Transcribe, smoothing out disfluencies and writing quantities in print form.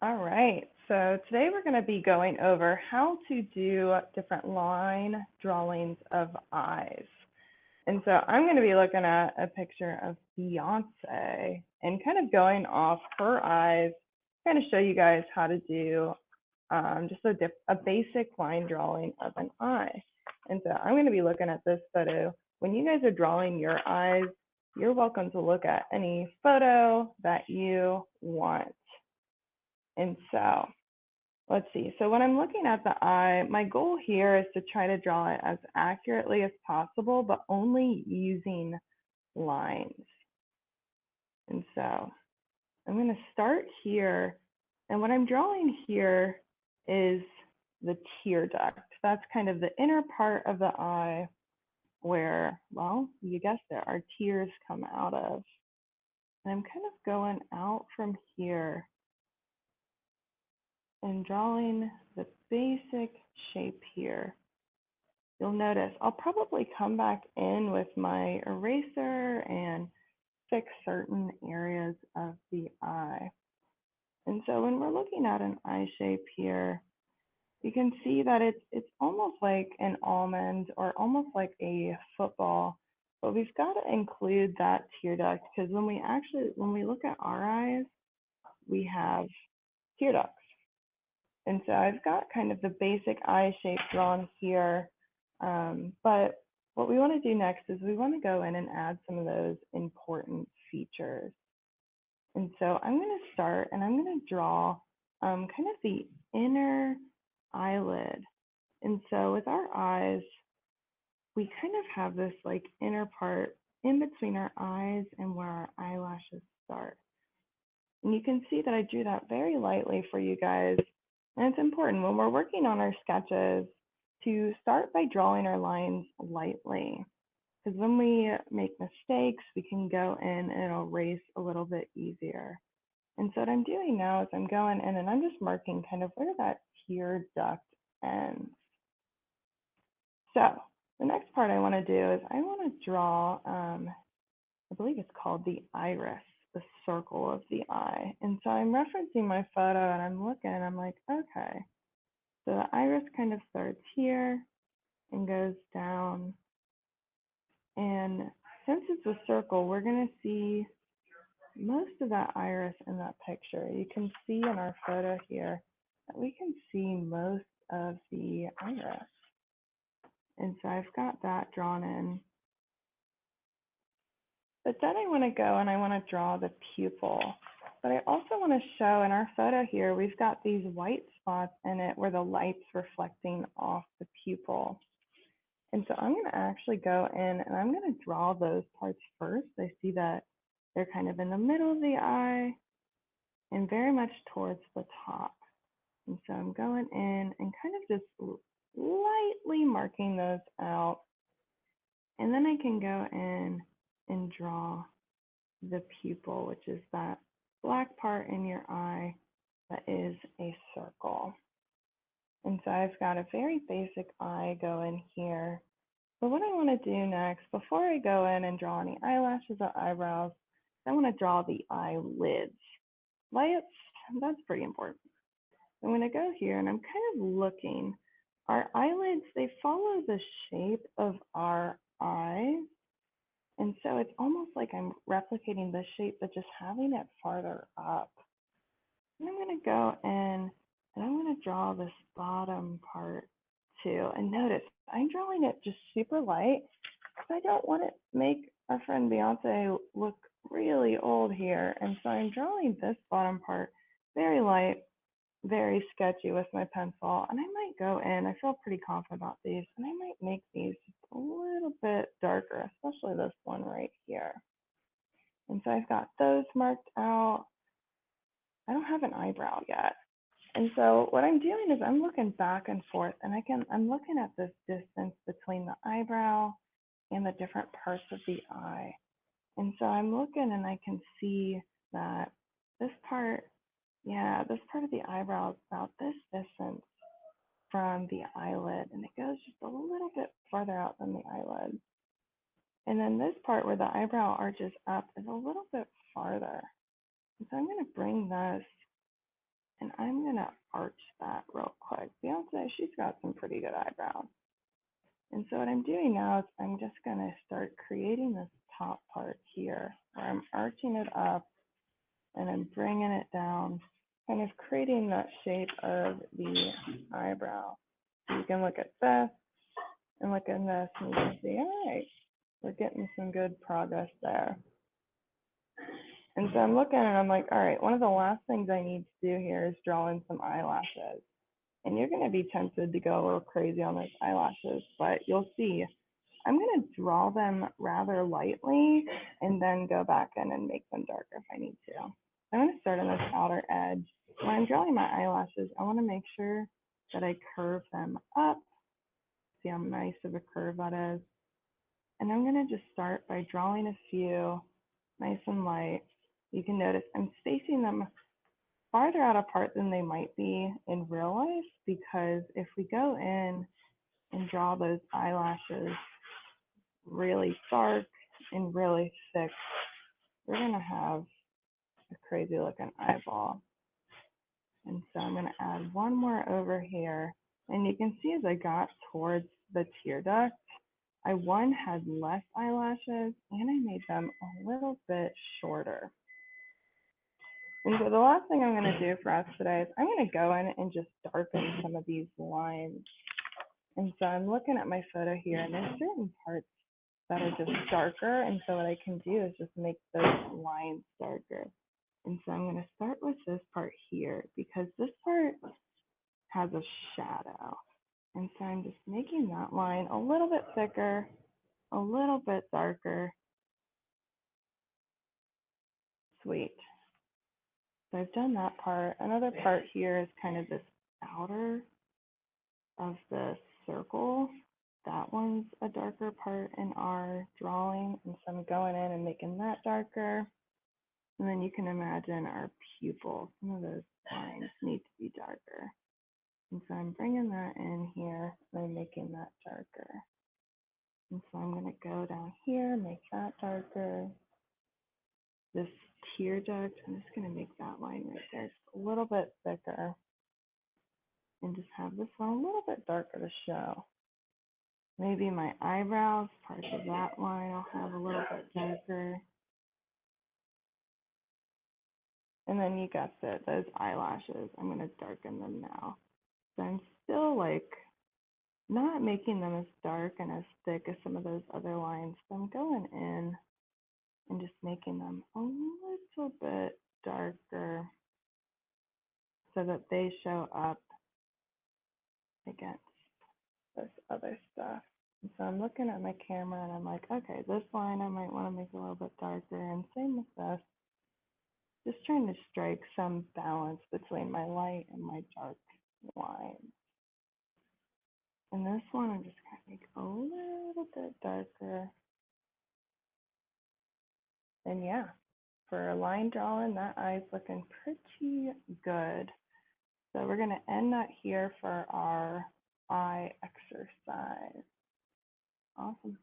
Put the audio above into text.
All right, so today we're going to be going over how to do different line drawings of eyes. And so I'm going to be looking at a picture of Beyonce and kind of going off her eyes, kind of show you guys how to do just a basic line drawing of an eye. And so I'm going to be looking at this photo. When you guys are drawing your eyes, you're welcome to look at any photo that you want. And so let's see. So when I'm looking at the eye, my goal here is to try to draw it as accurately as possible, but only using lines. And so I'm going to start here. And what I'm drawing here is the tear duct. That's kind of the inner part of the eye where, well, you guessed it, our tears come out of. And I'm kind of going out from here and drawing the basic shape here. You'll notice I'll probably come back in with my eraser and fix certain areas of the eye. And so when we're looking at an eye shape here, you can see that it's almost like an almond or almost like a football, but we've got to include that tear duct because when we look at our eyes, we have tear ducts. And so I've got kind of the basic eye shape drawn here. But what we want to do next is we want to go in and add some of those important features. And so I'm going to start and I'm going to draw kind of the inner eyelid. And so with our eyes, we kind of have this like inner part in between our eyes and where our eyelashes start. And you can see that I drew that very lightly for you guys. And it's important when we're working on our sketches to start by drawing our lines lightly. Because when we make mistakes, we can go in and it'll erase a little bit easier. And so what I'm doing now is I'm going in and I'm just marking kind of where that tear duct ends. So the next part I want to do is I want to draw, I believe it's called the iris, the circle of the eye. And so I'm referencing my photo and I'm looking and I'm like, okay, so the iris kind of starts here and goes down. And since it's a circle, we're going to see most of that iris in that picture. You can see in our photo here that we can see most of the iris. And so I've got that drawn in. But then I want to go and I want to draw the pupil. But I also want to show in our photo here, we've got these white spots in it where the light's reflecting off the pupil. And so I'm going to actually go in and I'm going to draw those parts first. I see that they're kind of in the middle of the eye and very much towards the top. And so I'm going in and kind of just lightly marking those out. And then I can go in and draw the pupil, which is that black part in your eye that is a circle. And so I've got a very basic eye going here. But what I want to do next, before I go in and draw any eyelashes or eyebrows, I want to draw the eyelids. Lights, that's pretty important. I'm going to go here and I'm kind of looking. Our eyelids, they follow the shape of our eye. And so it's almost like I'm replicating the shape, but just having it farther up. And I'm going to go in and I'm going to draw this bottom part too. And notice, I'm drawing it just super light because I don't want to make our friend Beyonce look really old here. And so I'm drawing this bottom part very light, very sketchy with my pencil. And I might go in, I feel pretty confident about these, and I might make these just a little bit darker, especially this one right here. And so I've got those marked out. I don't have an eyebrow yet. And so what I'm doing is I'm looking back and forth and I'm looking at this distance between the eyebrow and the different parts of the eye. And so I'm looking and I can see that this part, yeah, this part of the eyebrow is about this distance from the eyelid, and it goes just a little bit farther out than the eyelid. And then this part where the eyebrow arches up is a little bit farther. And so I'm going to bring this and she's got some pretty good eyebrows. And so what I'm doing now is I'm just gonna start creating this top part here where I'm arching it up and I'm bringing it down, kind of creating that shape of the eyebrow. So you can look at this and look at this and you can see, all right, we're getting some good progress there. And so I'm looking and I'm like, all right, one of the last things I need to do here is draw in some eyelashes. And you're going to be tempted to go a little crazy on those eyelashes, but you'll see I'm going to draw them rather lightly and then go back in and make them darker if I need to. I'm going to start on this outer edge. When I'm drawing my eyelashes, I want to make sure that I curve them up. See how nice of a curve that is. And I'm going to just start by drawing a few nice and light. You can notice I'm spacing them farther out apart than they might be in real life, because if we go in and draw those eyelashes really dark and really thick, we're going to have a crazy looking eyeball. And so I'm going to add one more over here. And you can see as I got towards the tear duct, I had less eyelashes and I made them a little bit shorter. And so the last thing I'm going to do for us today is I'm going to go in and just darken some of these lines. And so I'm looking at my photo here, and there's certain parts that are just darker. And so what I can do is just make those lines darker. And so I'm going to start with this part here, because this part has a shadow. And so I'm just making that line a little bit thicker, a little bit darker. Sweet. So I've done that part. Another part here is kind of this outer of the circle. That one's a darker part in our drawing. And so I'm going in and making that darker. And then you can imagine our pupil. Some of those lines need to be darker. And so I'm bringing that in here and I'm making that darker. And so I'm going to go down here, make that darker. This tear duct, I'm just going to make that line right there just a little bit thicker. And just have this one a little bit darker to show. Maybe my eyebrows, parts of that line I'll have a little bit darker. And then you guessed it, those eyelashes, I'm going to darken them now. So I'm still like not making them as dark and as thick as some of those other lines. So I'm going in and just making them a little bit darker so that they show up against this other stuff. And so I'm looking at my camera and I'm like, okay, this line I might want to make a little bit darker, and same with this. Just trying to strike some balance between my light and my dark lines. And this one I'm just going to make a little bit darker. And yeah, for a line drawing, that eye's looking pretty good. So we're going to end that here for our eye exercise. Awesome.